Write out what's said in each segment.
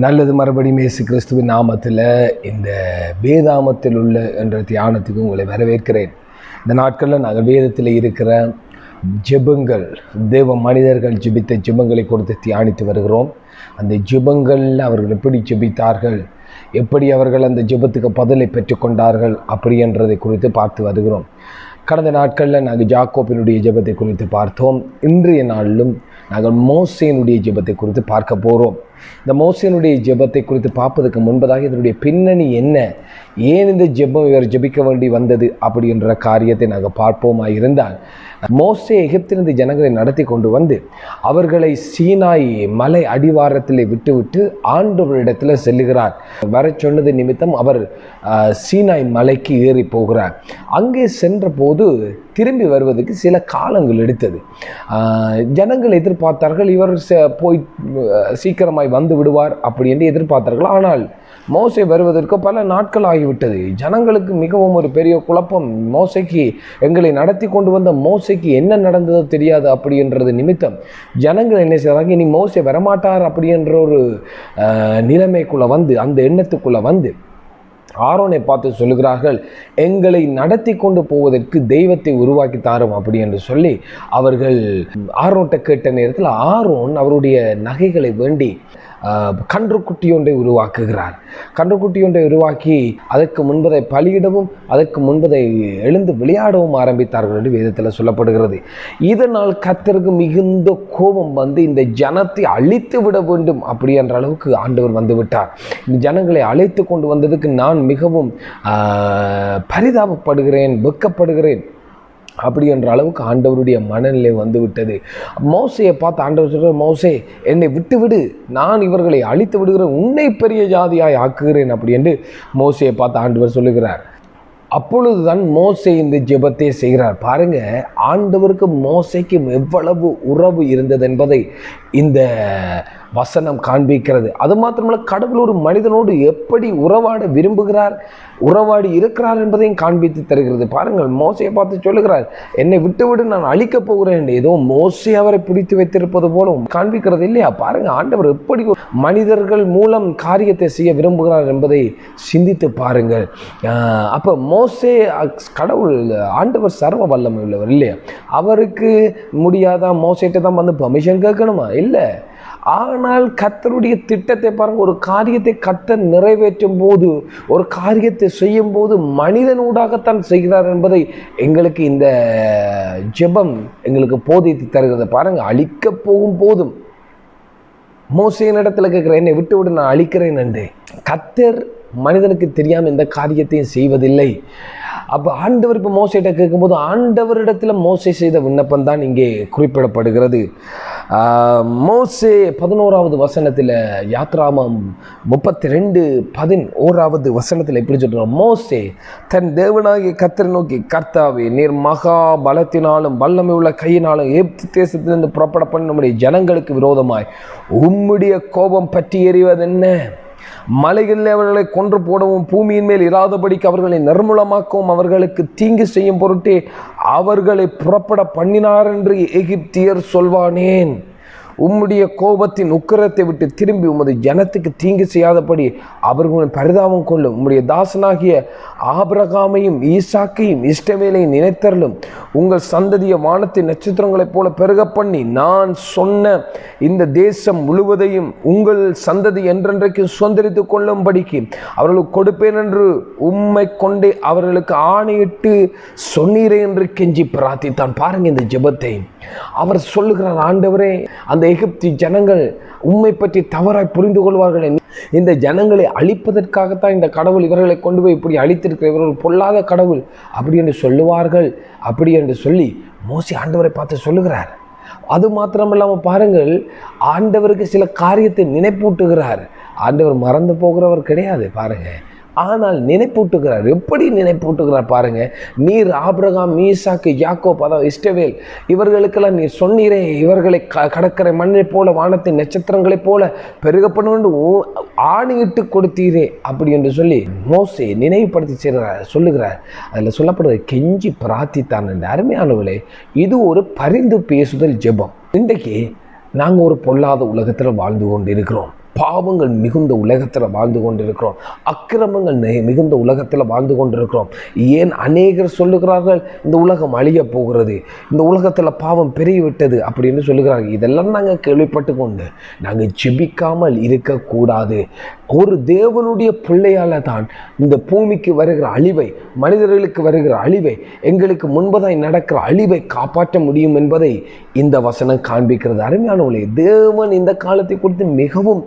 நல்லது. மறுபடியும் இயேசு கிறிஸ்துவின் நாமத்தில் இந்த வேதாமத்தில் உள்ள என்ற தியானத்துக்கு உங்களை வரவேற்கிறேன். இந்த நாட்களில் நாங்கள் வேதத்தில் இருக்கிற ஜெபங்கள், தேவ மனிதர்கள் ஜெபித்த ஜெபங்களை கொடுத்து தியானித்து வருகிறோம். அந்த ஜெபங்களில் அவர்கள் எப்படி ஜெபித்தார்கள், எப்படி அவர்கள் அந்த ஜெபத்துக்கு பதிலை பெற்றுக்கொண்டார்கள் அப்படி என்றதை குறித்து பார்த்து வருகிறோம். கடந்த நாட்களில் நாங்கள் யாக்கோபினுடைய ஜெபத்தை குறித்து பார்த்தோம். இன்றைய நாளிலும் நாங்கள் மோசேனுடைய ஜெபத்தை குறித்து பார்க்க போகிறோம். இந்த மோசேனுடைய ஜெபத்தை குறித்து பார்ப்பதற்கு முன்பதாக இதனுடைய பின்னணி என்ன, ஏன் இந்த ஜெபம் இவர் ஜெபிக்க வேண்டி வந்தது அப்படி என்ற காரியத்தை நாங்கள் பார்ப்போமா இருந்தால், மோசே எகிப்திலிருந்து ஜனங்களை நடத்தி கொண்டு வந்து அவர்களை சீனாய் மலை அடிவாரத்தில் விட்டுவிட்டு ஆண்டவரிடத்தில் செல்லுகிறார். வர சொன்னது நிமித்தம் அவர் சீனாய் மலைக்கு ஏறி போகிறார். அங்கே சென்ற போது திரும்பி வருவதற்கு சில காலங்கள் எடுத்தது. ஜனங்கள் எதிர்பார்த்தார்கள், இவர் போய் சீக்கிரமாய் வந்து விடுவார் அப்படி என்று எதிர்பார்த்தார்கள். ஆனால் மோசே வருவதற்கு பல நாட்கள் ஆகிவிட்டது. ஜனங்களுக்கு மிகவும் ஒரு பெரிய குழப்பம். மோசைக்கு, எங்களை நடத்தி கொண்டு வந்த மோசைக்கு என்ன நடந்ததோ தெரியாது அப்படி என்றது நிமித்தம் ஜனங்கள் என்ன செய்கிறாங்க, இனி மோசே வரமாட்டார் அப்படி என்ற ஒரு நிலைமைக்குள்ளே வந்து, அந்த எண்ணத்துக்குள்ளே வந்து ஆரோனை பார்த்து சொல்லுகிறார்கள், எங்களை நடத்தி கொண்டு போவதற்கு தெய்வத்தை உருவாக்கி தாரும் அப்படி என்று சொல்லி அவர்கள் ஆரோன்கிட்ட கேட்ட நேரத்தில் ஆரோன் அவருடைய நகைகளை வேண்டி கன்றுக்குட்டி ஒன்றை உருவாக்குகிறார். கன்றுக்குட்டி ஒன்றை உருவாக்கி அதற்கு முன்பதை பலியிடவும் அதற்கு முன்பதை எழுந்து விளையாடவும் ஆரம்பித்தார்கள் என்று வேதத்தில் சொல்லப்படுகிறது. இதனால் கர்த்தருக்கு மிகுந்த கோபம் வந்து இந்த ஜனத்தை அழித்து விட வேண்டும் அப்படி என்ற அளவுக்கு ஆண்டவர் வந்து விட்டார். இந்த ஜனங்களை அழைத்து கொண்டு வந்ததுக்கு நான் மிகவும் பரிதாபப்படுகிறேன், வெட்கப்படுகிறேன் அப்படி என்ற அளவுக்கு ஆண்டவருடைய மனநிலை வந்து விட்டது. மோசையை பார்த்து ஆண்டவர் சொல்கிறார், மோசே என்னை விட்டு விடு, நான் இவர்களை அழித்து விடுகிறேன், உன்னை பெரிய ஜாதியாய் ஆக்குகிறேன் அப்படி என்று மோசையை பார்த்து ஆண்டவர் சொல்லுகிறார். அப்பொழுதுதான் மோசே இந்த ஜெபத்தை செய்கிறார். பாருங்க, ஆண்டவருக்கு மோசைக்கும் எவ்வளவு உறவு இருந்தது என்பதை இந்த வசனம் காண்பிக்கிறது. அது மாத்திரமல்ல, கடவுள் ஒரு மனிதனோடு எப்படி உறவாட விரும்புகிறார், உறவாடி இருக்கிறார் என்பதையும் காண்பித்து தருகிறது. பாருங்கள், மோசையை பார்த்து சொல்லுகிறார், என்னை விட்டுவிடு, நான் அழிக்கப் போகிறேன். ஏதோ மோசே அவரை பிடித்து வைத்திருப்பது போல காண்பிக்கிறது இல்லையா? பாருங்க, ஆண்டவர் எப்படி மனிதர்கள் மூலம் காரியத்தை செய்ய விரும்புகிறார் என்பதை சிந்தித்து பாருங்கள். அப்போ மோசே, கடவுள் ஆண்டவர் சர்வ வல்லமை உள்ளவர் இல்லையா? அவருக்கு முடியாதா மோசேட்ட தான் வந்து பர்மிஷன் கேட்கணுமா? இல்லை. ஆனால் கர்த்தருடைய திட்டத்தை பாருங்க, ஒரு காரியத்தை கர்த்தர் நிறைவேற்றும் போது, ஒரு காரியத்தை செய்யும் போது மனிதனூடாகத்தான் செய்கிறார் என்பதை எங்களுக்கு இந்த ஜெபம் எங்களுக்கு போதித்து தருகிறது. பாருங்க, அழிக்க போகும் போதும் மோசேயின் இடத்துல கேட்குற, என்னை விட்டு விட்டு நான் அழிக்கிறேன் என்று. கர்த்தர் மனிதனுக்கு தெரியாமல் எந்த காரியத்தையும் செய்வதில்லை. அப்போ ஆண்டவர் இப்போ மோசையிட்ட கேட்கும்போது ஆண்டவரிடத்தில் மோசை செய்த விண்ணப்பம் தான் இங்கே குறிப்பிடப்படுகிறது. மோசே 11வது வசனத்தில், யாத்ராமம் 32:11 வசனத்தில் எப்படி சொல்கிறார், மோசே தன் தேவனாகிய கர்த்தரை நோக்கி, கர்த்தாவே, நீர் மகா பலத்தினாலும் வல்லமை உள்ள கையினாலும் எகிப்து தேசத்திலிருந்து புறப்பட பண்ண நம்முடைய ஜனங்களுக்கு விரோதமாய் உம்முடைய கோபம் பற்றி எறிவதென்ன? மலைகளில் அவர்களை கொன்று போடவும் பூமியின் மேல் இராதபடிக்கு அவர்களை நிர்மூலமாக்கவும் அவர்களுக்கு தீங்கு செய்யும் பொருட்டே அவர்களை புறப்பட பண்ணினார் என்று எகிப்தியர் சொல்வானேன்? உம்முடைய கோபத்தின் உக்கிரத்தை விட்டு திரும்பி உமது ஜனத்துக்கு தீங்கு செய்யாதபடி அவர்களின் பரிதாபம் கொள்ளும். உம்முடைய தாசனாகிய ஆபிரகாமையும் ஈசாக்கையும் இஷ்டவேலையும் நினைத்தருளும். உங்கள் சந்ததிய வானத்தின் நட்சத்திரங்களைப் போல பெருக பண்ணி நான் சொன்ன இந்த தேசம் முழுவதையும் உங்கள் சந்ததி என்றென்றைக்கு சுதந்திரித்து கொள்ளும்படிக்கு அவர்களுக்கு கொடுப்பேன் என்று உம்மை கொண்டே அவர்களுக்கு ஆணையிட்டு சொன்னீரே என்று கெஞ்சி பிரார்த்தித்தான். பாருங்க, இந்த ஜெபத்தை அவர் சொல்லுகிறார், ஆண்டவரே, அந்த எகிப்தி ஜனங்கள் உம்மை பற்றி தவறாய் புரிந்து கொள்வார்கள். இந்த ஜனங்களை அழிப்பதற்காகத்தான் இந்த கடவுள் இவர்களை கொண்டு போய் இப்படி அழித்திருக்கிற, இவர்கள் பொல்லாத கடவுள் அப்படி என்று சொல்லுவார்கள் அப்படி என்று சொல்லி மோசே ஆண்டவரை பார்த்து சொல்லுகிறார். அது மாத்திரமில்லாமல் பாருங்கள், ஆண்டவருக்கு சில காரியத்தை நினைப்பூட்டுகிறார். ஆண்டவர் மறந்து போகிறவர் கிடையாது பாருங்க. ஆனால் நினைப்பூட்டுகிறார். எப்படி நினைப்பூட்டுகிறார் பாருங்க. நீர் ஆபிரகாம், ஈசாக்கு, யாக்கோப், அதாவது இஷ்டவேல், இவர்களுக்கெல்லாம் நீர் சொன்னீரே, இவர்களை கடற்கரை மண்ணை போல வானத்தின் நட்சத்திரங்களைப் போல பெருக பண்ண ஆணையிட்டு கொடுத்தீரே அப்படி என்று சொல்லி மோசே நினைவுபடுத்தி சொல்லுகிறார். அதில் சொல்லப்படுகிற கெஞ்சி பிரார்த்தித்தான். என்ற அருமையானவர்களே, இது ஒரு பரிந்து பேசுதல் ஜெபம். இன்றைக்கு நாங்கள் ஒரு பொல்லாத உலகத்தில் வாழ்ந்து கொண்டு இருக்கிறோம். பாவங்கள் மிகுந்த உலகத்தில் வாழ்ந்து கொண்டிருக்கிறோம். அக்கிரமங்கள் மிகுந்த உலகத்தில் வாழ்ந்து கொண்டிருக்கிறோம். ஏன் அநேகர் சொல்லுகிறார்கள் இந்த உலகம் அழிய போகிறது, இந்த உலகத்தில் பாவம் பெருகிவிட்டது அப்படின்னு சொல்லுகிறார்கள். இதெல்லாம் நாங்கள் கேள்விப்பட்டு கொண்டு நாங்கள் ஜெபிக்காமல் இருக்கக்கூடாது. ஒரு தேவனுடைய பிள்ளையால் தான் இந்த பூமிக்கு வருகிற அழிவை, மனிதர்களுக்கு வருகிற அழிவை, எங்களுக்கு முன்பதாய் நடக்கிற அழிவை காப்பாற்ற முடியும் என்பதை இந்த வசனம் காண்பிக்கிறது. அருமையானவர்களே, தேவன் இந்த காலத்தை குறித்து மிகவும்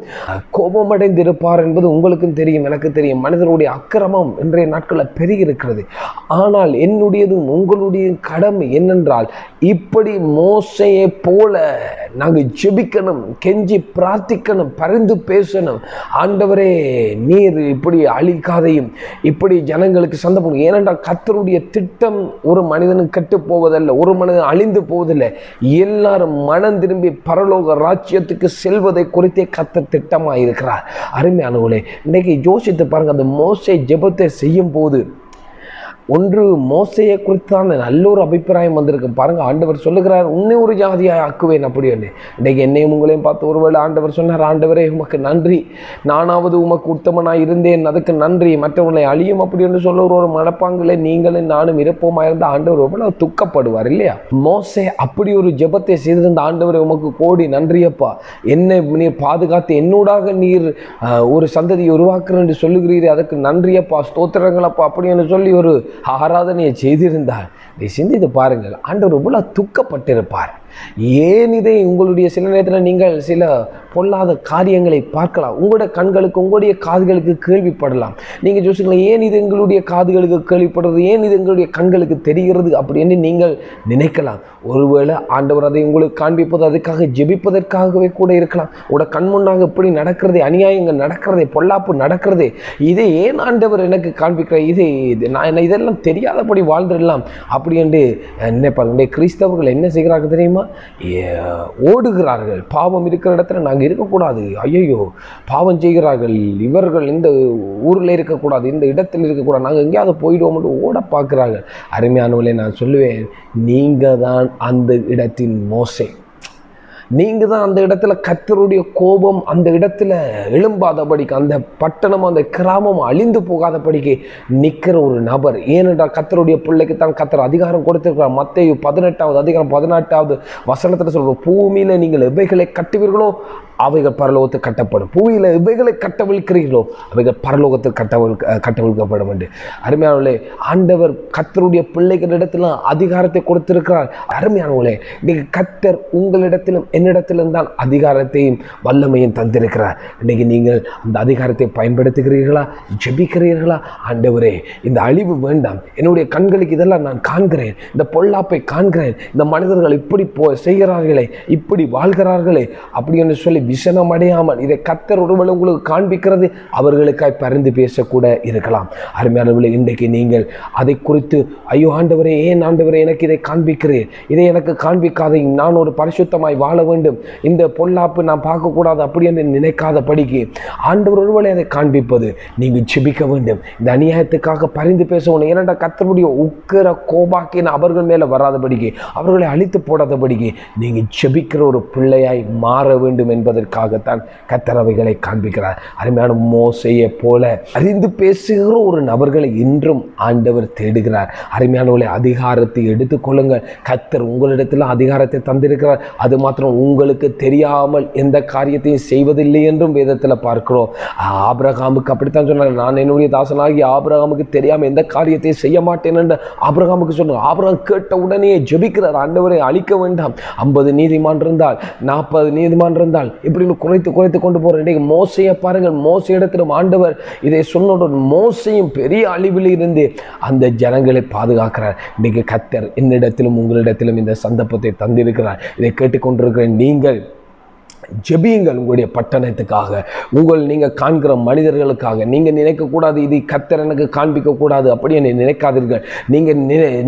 கோபமடைந்திருப்பார் என்பது உங்களுக்கும் தெரியும், எனக்கு தெரியும். மனிதனுடைய அக்கிரமம் இன்றைய நாட்களில் பெருகி இருக்கிறது. ஆனால் என்னுடையதும் உங்களுடைய கடமை என்னென்றால், இப்படி மோசையை போல நாங்கள் ஜெபிக்கணும், கெஞ்சி பிரார்த்திக்கணும், பரிந்து பேசணும். ஆண்டவரே, நீர் இப்படி அழிக்காதையும், இப்படி ஜனங்களுக்கு சந்தர்ப்பம். ஏனென்றால் கர்த்தருடைய திட்டம் ஒரு மனிதனுக்கு கெட்டு போவதல்ல, ஒரு மனிதன் அழிந்து போவதில்லை. எல்லாரும் மனம் திரும்பி பரலோக ராஜ்யத்துக்கு செல்வதை குறித்தே கர்த்தர் திட்டமாக இருக்கிறார். அருமையானவர்களே, இன்னைக்கு யோசித்து பாருங்க, அந்த மோசே ஜெபத்தை செய்யும் போது ஒன்று மோசையை குறித்தான நல்ல ஒரு அபிப்பிராயம் வந்திருக்கு பாருங்க. ஆண்டவர் சொல்லுகிறார், உன்னை ஒரு ஜாதியாக ஆக்குவேன் அப்படின்னு. இன்றைக்கு என்னையும் உங்களையும் பார்த்து ஒருவேளை ஆண்டவர் சொன்னார், ஆண்டவரே உமக்கு நன்றி, நானாவது உமக்கு உத்தமனாக இருந்தேன், அதுக்கு நன்றி, மற்றவங்களை அழியும் அப்படி என்று சொல்ல ஒரு மனப்பாங்கில் நீங்களும் நானும் இருப்போமா இருந்தால் ஆண்டவர் ரொம்ப துக்கப்படுவார் இல்லையா? மோசே அப்படி ஒரு ஜெபத்தை செய்திருந்த ஆண்டவரை உமக்கு கோடி நன்றியப்பா, என்னை நீர் பாதுகாத்து என்னூடாக நீர் ஒரு சந்ததியை உருவாக்குறேன் என்று சொல்லுகிறீரே, அதுக்கு நன்றியப்பா, ஸ்தோத்திரங்களப்பா அப்படி என்று சொல்லி ஒரு ஆராதனையை செய்திருந்தால் நீ சிந்தித்து பாருங்கள், ஆண்டவர் இவ்வளவு துக்கப்பட்டிருப்பார். ஏன் இதை உங்களுடைய சில நேரத்தில் நீங்கள் சில பொல்லாத காரியங்களை பார்க்கலாம், உங்களுடைய கண்களுக்கு உங்களுடைய காதுகளுக்கு கேள்விப்படலாம். நீங்கள் யோசிக்கலாம், ஏன் இது எங்களுடைய காதுகளுக்கு கேள்விப்படுறது, ஏன் இது எங்களுடைய கண்களுக்கு தெரிகிறது அப்படின்னு நீங்கள் நினைக்கலாம். ஒருவேளை ஆண்டவர் அதை உங்களுக்கு காண்பிப்பது அதுக்காக ஜெபிப்பதற்காகவே கூட இருக்கலாம். உங்களோட கண் முன்னாக இப்படி நடக்கிறதே, அநியாயங்கள் நடக்கிறதே, பொல்லாப்பு நடக்கிறதே, இதை ஏன் ஆண்டவர் எனக்கு காண்பிக்கிற, நான் இதெல்லாம் தெரியாதபடி வாழ்ந்துடலாம் அப்படி என்று நினைப்பாங்க. கிறிஸ்தவர்கள் என்ன செய்கிறார்கள் தெரியுமா? ஓடுகிறார்கள். பாவம் இருக்கிற இடத்துல நாங்கள் இருக்கக்கூடாது, ஐயோ பாவம் செய்கிறார்கள் இவர்கள், இந்த ஊரில் இருக்கக்கூடாது, இந்த இடத்தில் இருக்கக்கூடாது, நாங்கள் எங்கேயாவது போயிடுவோம் ஓட பார்க்கிறார்கள். அருமையானவர்களே, நான் சொல்லுவேன், நீங்கள் தான் அந்த இடத்தின் மோசே. நீங்கள் தான் அந்த இடத்துல கர்த்தருடைய கோபம் அந்த இடத்துல எழும்பாதபடிக்கு, அந்த பட்டணம் அந்த கிராமம் அழிந்து போகாதபடிக்கு நிற்கிற ஒரு நபர். ஏனென்றால் கர்த்தருடைய பிள்ளைக்கு தான் கர்த்தர் அதிகாரம் கொடுத்திருக்கிறார். மத்தேயு 18வது அதிகாரம் 18வது வசனத்தில் சொல்கிறோம், பூமியில் நீங்கள் எவைகளை கட்டுவீர்களோ அவைகள் பரலோகத்தில் கட்டப்படும், பூமியில் எவைகளை கட்டவிழ்க்கிறீர்களோ அவைகள் பரலோகத்தில் கட்டவிழ்க்கப்படும் என்று. அருமையானவர்களே, ஆண்டவர் கர்த்தருடைய பிள்ளைகளிடத்தில் அதிகாரத்தை கொடுத்திருக்கிறார். அருமையானவர்களே, இன்றைக்கு கர்த்தர் உங்களிடத்திலும் என்னிடத்திலும் தான் அதிகாரத்தையும் வல்லமையும் தந்திருக்கிறார். இன்றைக்கு நீங்கள் அந்த அதிகாரத்தை பயன்படுத்துகிறீர்களா? ஜெபிக்கிறீர்களா? ஆண்டவரே, இந்த அழிவு வேண்டாம், என்னுடைய கண்களுக்கு இதெல்லாம் நான் காண்கிறேன், இந்த பொல்லாப்பை காண்கிறேன், இந்த மனிதர்கள் இப்படி செய்கிறார்களே, இப்படி வாழ்கிறார்களே அப்படி என்று சொல்லி விசனம் அடையாமல் இதை கர்த்தர் ஒருவேளை உங்களுக்கு காண்பிக்கிறது, அவர்களுக்காய் பரிந்து பேசக்கூட இருக்கலாம். அருமையானவர்களே, இன்றைக்கு நீங்கள் அதை குறித்து, ஐயோ ஆண்டவரே, ஏன் ஆண்டவரே எனக்கு இதை காண்பிக்கிறேன், இதை எனக்கு காண்பிக்காத, நான் ஒரு பரிசுத்தமாய் வாழ வேண்டும், இந்த பொல்லாப்பு நான் பார்க்கக்கூடாது அப்படி என்று நினைக்காதபடிக்கு ஆண்டவர் ஒருவேளை அதை காண்பிப்பது நீங்கள் ஜெபிக்க வேண்டும். இந்த அநியாயத்துக்காக பரிந்து பேச வேண்டும். ஏனென்றா கர்த்தருடைய உக்கிர கோபாக்கின அவர்கள் மேலே வராதபடிக்கு, அவர்களை அழித்து போடாதபடிக்கு நீங்கள் ஜெபிக்கிற ஒரு பிள்ளையாய் மாற வேண்டும் என்பதற்காகத்தான் கர்த்தர் அவைகளை காண்பிக்கிறார். அருமையான மோசையை போல அறிந்து பேசுகிற ஒரு நபர்களை இன்றும் ஆண்டவர் தேடுகிறார். அருமையானவர்களை, அதிகாரத்தை எடுத்துக்கொள்ளுங்கள். கர்த்தர் உங்களிடத்தில் அதிகாரத்தை தந்திருக்கிறார். அது மாத்திரம் உங்களுக்கு தெரியாமல் எந்த காரியத்தையும் செய்வதில்லை என்றும் வேதத்தில் பார்க்கிறோம். ஆபிரகாமுக்கு அப்படித்தான் சொன்னார், நான் என்னுடைய தாசனாகி ஆபிரகாமுக்கு தெரியாமல் எந்த காரியத்தையும் செய்ய மாட்டேன் என்று ஆபிரகாமுக்கு சொன்னார். ஆபிரகாம் கேட்ட உடனே ஜெபிக்கிறார், ஆண்டவரை அழிக்க வேண்டாம், 50 நீதிமான் இருந்தால் 40 நீதிமான் இருந்தால் இப்படின்னு குறைத்து கொண்டு போற. இன்றைக்கு மோசையை பாருங்கள், மோசை இடத்திலும் ஆண்டவர் இதை சொன்ன மோசையும் பெரிய அழிவில் இருந்து அந்த ஜனங்களை பாதுகாக்கிறார். இன்னைக்கு கர்த்தர் என்னிடத்திலும் உங்களிடத்திலும் இந்த சந்தர்ப்பத்தை தந்திருக்கிறார். இதை கேட்டுக்கொண்டிருக்கிற நீங்கள் ஜெபியுங்கள். உங்களுடைய பட்டணத்துக்காக, நீங்கள் காண்கிற மனிதர்களுக்காக. நீங்கள் நினைக்கக்கூடாது இது கர்த்தர் எனக்கு காண்பிக்கக்கூடாது அப்படி என்னை நினைக்காதீர்கள்.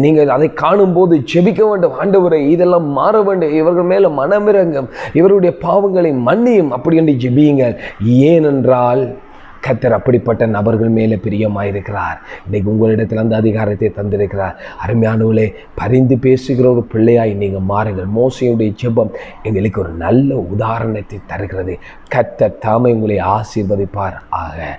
நீங்கள் அதை காணும்போது ஜெபிக்க வேண்டும், ஆண்டவரே இதெல்லாம் மாற வேண்டும், இவர்கள் மேலே மனமிரங்கம், இவருடைய பாவங்களை மன்னியும் அப்படி என்று ஜெபியுங்கள். ஏனென்றால் கர்த்தர் அப்படிப்பட்ட நபர்கள் மேலே பிரியமாயிருக்கிறார். இன்றைக்கு உங்களிடத்தில் அந்த அதிகாரத்தை தந்திருக்கிறார். அருமையானவர்களே, பரிந்து பேசுகிற ஒரு பிள்ளையாய் நீங்கள் மாறுங்கள். மோசேயுடைய ஜெபம் எங்களுக்கு ஒரு நல்ல உதாரணத்தை தருகிறது. கர்த்தர் தாமே உங்களை ஆசீர்வதிப்பார் ஆக.